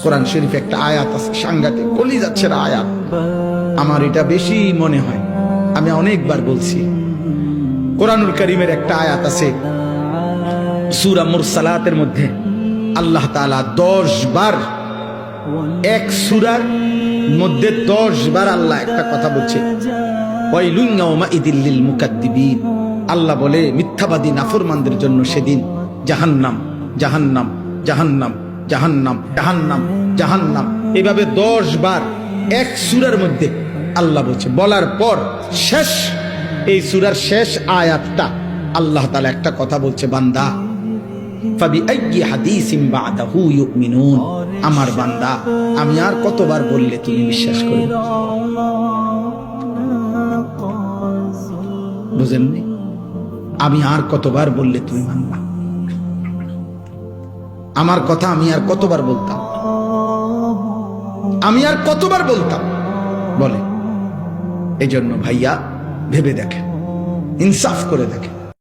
কোরআন শরীফ একটা আয়াত আছে, সাংঘাতিক গলি যাচ্ছে না আয়াত। আমার এটা বেশি মনে হয়, আমি অনেকবার বলছি। কোরআনুল কারীমের একটা আয়াত আছে সূরা মুরসালাতের মধ্যে, আল্লাহ তাআলা 10 বার, এক সূরার মধ্যে 10 বার আল্লাহ একটা কথা বলছে, ওয়াইলুন ইয়াউমাইযিল লিল মুকাদ্দিবিন। আল্লাহ বলে মিথ্যাবাদী নাফরমানদের জন্য সেদিন জাহান্নাম, জাহান্নাম, জাহান্নাম, জাহান্নাম, জাহান্নাম, জাহান্নাম, এভাবে 10 বার এক সূরার মধ্যে আল্লাহ বলছে। বলার পর শেষ, এই সূরার শেষ আয়াতটা আল্লাহ তাআলা একটা কথা বলছে, বান্দা ফাবিআইয়ি হাদিসিন বাদাহু ইউমিনুন। আমার বান্দা, আমি আর কতবার বললে তুমি বিশ্বাস করবে? বুঝেননি? আমি আর কতবার বললে তুমি মানবা? আমার কথা আমি আর কতবার বলতাম? আমি আর কতবার বলতাম বলে? এই জন্য ভাইয়া ভেবে দেখেন, ইনসাফ করে দেখেন।